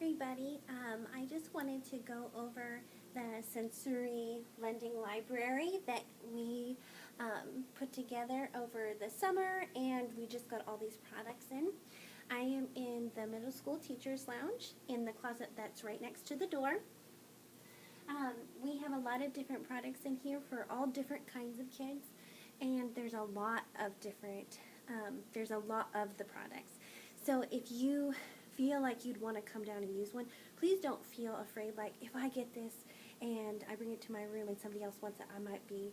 everybody. I just wanted to go over the sensory lending library that we put together over the summer, and we just got all these products in. I am in the middle school teacher's lounge in the closet that's right next to the door. We have a lot of different products in here for all different kinds of kids, and there's a lot of the products. So if you feel like you'd want to come down and use one, please don't feel afraid like, if I get this and I bring it to my room and somebody else wants it, I might be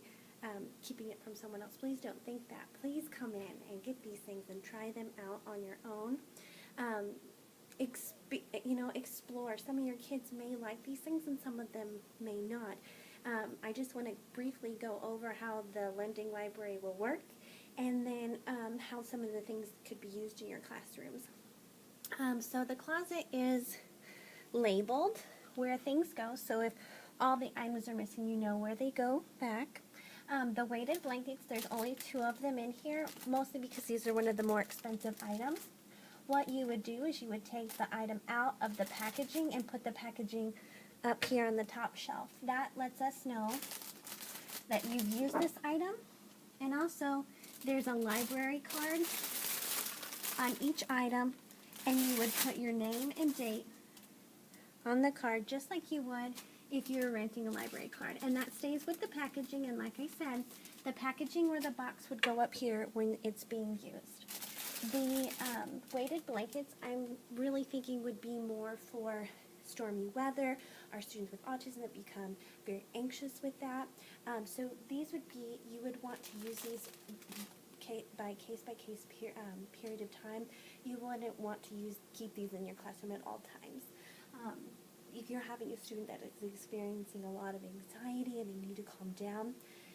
keeping it from someone else. Please don't think that. Please come in and get these things and try them out on your own. Explore. Some of your kids may like these things and some of them may not. I just want to briefly go over how the lending library will work, and then how some of the things could be used in your classrooms. So the closet is labeled where things go, so if all the items are missing, you know where they go back. The weighted blankets, there's only 2 of them in here, mostly because these are one of the more expensive items. What you would do is you would take the item out of the packaging and put the packaging up here on the top shelf. That lets us know that you've used this item, and also there's a library card on each item, and you would put your name and date on the card just like you would if you were renting a library card, and that stays with the packaging. And like I said, the packaging or the box would go up here when it's being used. The weighted blankets, I'm really thinking would be more for stormy weather, our students with autism that become very anxious with that. So these would be, you would want to use these by case period of time. You wouldn't want to keep these in your classroom at all times. If you're having a student that is experiencing a lot of anxiety and they need to calm down,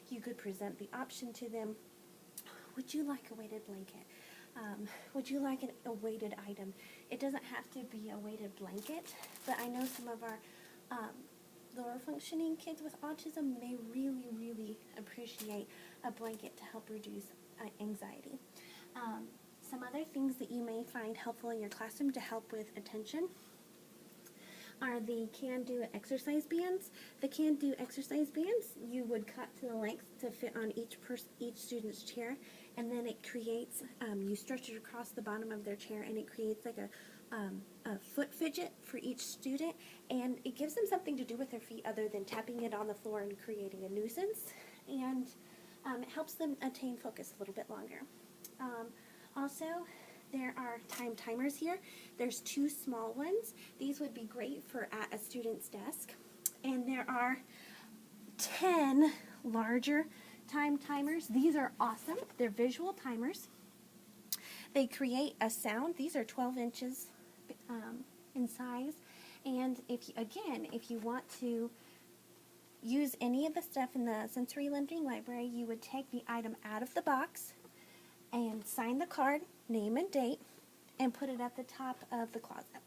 you could present the option to them. Would you like a weighted blanket? Would you like a weighted item? It doesn't have to be a weighted blanket, but I know some of our lower functioning kids with autism may really, really appreciate a blanket to help reduce anxiety. Some other things that you may find helpful in your classroom to help with attention are the Can-Do exercise bands. The Can-Do exercise bands, you would cut to the length to fit on each student's chair, and then it creates, you stretch it across the bottom of their chair, and it creates like a foot fidget for each student, and it gives them something to do with their feet other than tapping it on the floor and creating a nuisance, and it helps them attain focus a little bit longer. Also, there are time timers here. There's 2 small ones. These would be great for at a student's desk. And there are 10 larger time timers. These are awesome. They're visual timers. They create a sound. These are 12 inches in size. And if you want to use any of the stuff in the sensory lending library, you would take the item out of the box and sign the card, name and date, and put it at the top of the closet.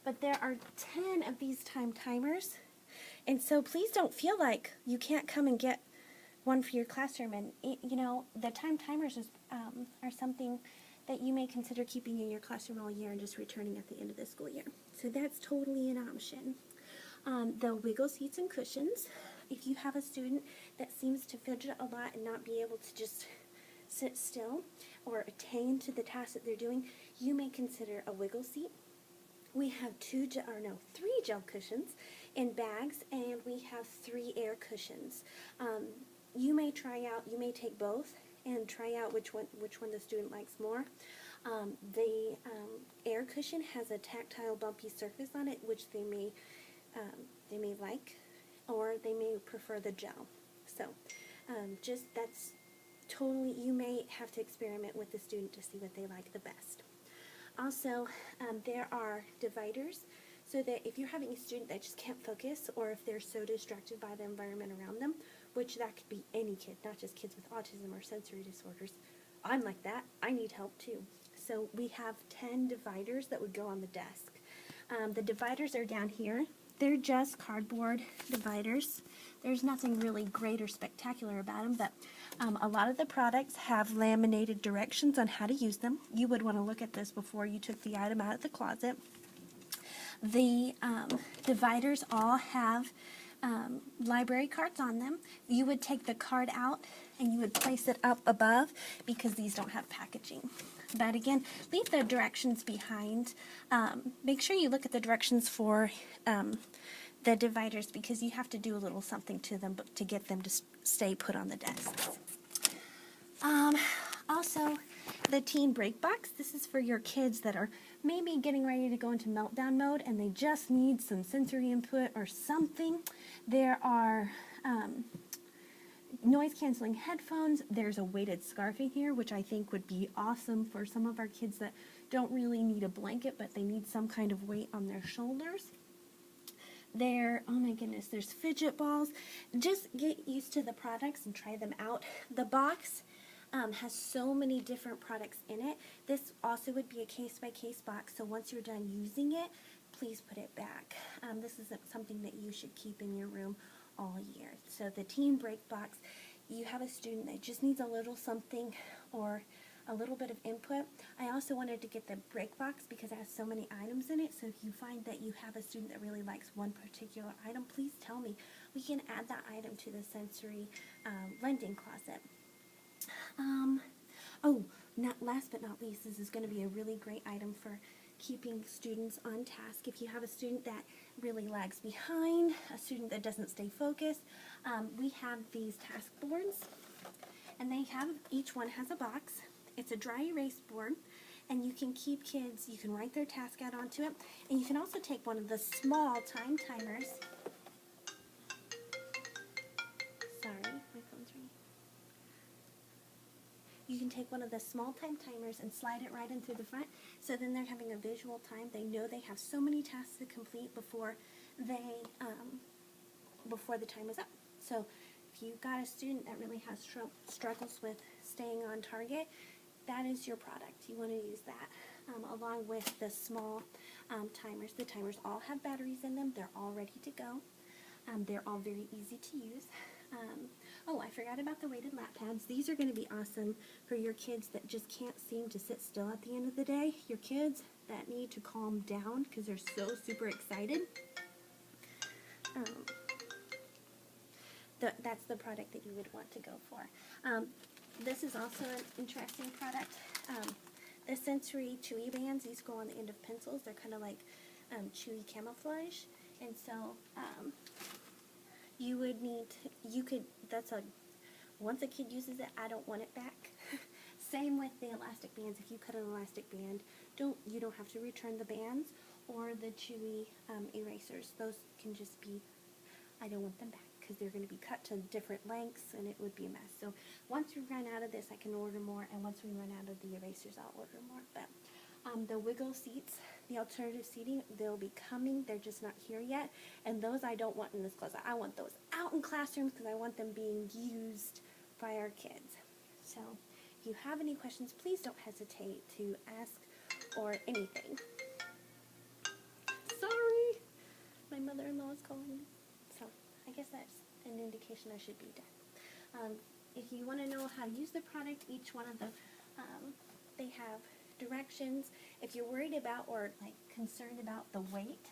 But there are 10 of these time timers, and so please don't feel like you can't come and get one for your classroom. And the time timers are something that you may consider keeping in your classroom all year and just returning at the end of the school year. So that's totally an option. The wiggle seats and cushions. If you have a student that seems to fidget a lot and not be able to just sit still or attain to the task that they're doing, you may consider a wiggle seat. We have 3 gel cushions in bags, and we have 3 air cushions. You may take both and try out which one the student likes more. The air cushion has a tactile bumpy surface on it, which they may like, or they may prefer the gel. So that's totally, you may have to experiment with the student to see what they like the best. Also, there are dividers, so that if you're having a student that just can't focus, or if they're so distracted by the environment around them, which that could be any kid, not just kids with autism or sensory disorders. I'm like that. I need help too. So we have 10 dividers that would go on the desk. The dividers are down here. They're just cardboard dividers. There's nothing really great or spectacular about them, but a lot of the products have laminated directions on how to use them. You would want to look at this before you took the item out of the closet. The dividers all have library cards on them. You would take the card out and you would place it up above because these don't have packaging. But again, leave the directions behind. Make sure you look at the directions for the dividers because you have to do a little something to them to get them to stay put on the desks. Also, the teen break box. This is for your kids that are maybe getting ready to go into meltdown mode and they just need some sensory input or something. There are noise canceling headphones. There's a weighted scarf in here, which I think would be awesome for some of our kids that don't really need a blanket, but they need some kind of weight on their shoulders. There, oh my goodness, there's fidget balls. Just get used to the products and try them out. The box has so many different products in it. This also would be a case-by-case box, so once you're done using it, please put it back. This isn't something that you should keep in your room all year. So the teen break box, you have a student that just needs a little something or a little bit of input. I also wanted to get the break box because it has so many items in it, so if you find that you have a student that really likes one particular item, please tell me. We can add that item to the sensory lending closet. Last but not least, this is going to be a really great item for keeping students on task. If you have a student that really lags behind, a student that doesn't stay focused, we have these task boards, and each one has a box. It's a dry erase board, and you can keep kids, you can write their task out onto it, and you can also take one of the small time timers. Sorry, my phone's ringing. You can take one of the small time timers and slide it right in through the front, so then they're having a visual time. They know they have so many tasks to complete before the time is up. So if you've got a student that really has struggles with staying on target, that is your product. You want to use that along with the small timers. The timers all have batteries in them. They're all ready to go. They're all very easy to use. I forgot about the weighted lap pads. These are going to be awesome for your kids that just can't seem to sit still at the end of the day. Your kids that need to calm down because they're so super excited. That's the product that you would want to go for. This is also an interesting product. The sensory chewy bands, these go on the end of pencils. They're kind of like chewy camouflage. And so you would need, once a kid uses it, I don't want it back. Same with the elastic bands. If you cut an elastic band, you don't have to return the bands or the chewy erasers. Those can just be, I don't want them back because they're going to be cut to different lengths and it would be a mess. So once we run out of this, I can order more, and once we run out of the erasers, I'll order more. But the wiggle seats, the alternative seating, they'll be coming. They're just not here yet. And those I don't want in this closet. I want those out in classrooms because I want them being used by our kids. So if you have any questions, please don't hesitate to ask or anything. Sorry, my mother-in-law is calling me. So I guess that's an indication I should be done. If you want to know how to use the product, each one of them, they have directions. If you're worried about or concerned about the weight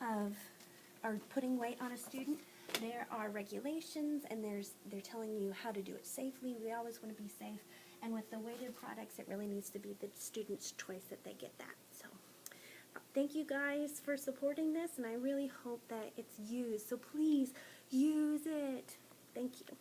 or putting weight on a student, there are regulations, and they're telling you how to do it safely. We always want to be safe, and with the weighted products, it really needs to be the student's choice that they get that. So thank you guys for supporting this, and I really hope that it's used. So please use it. Thank you.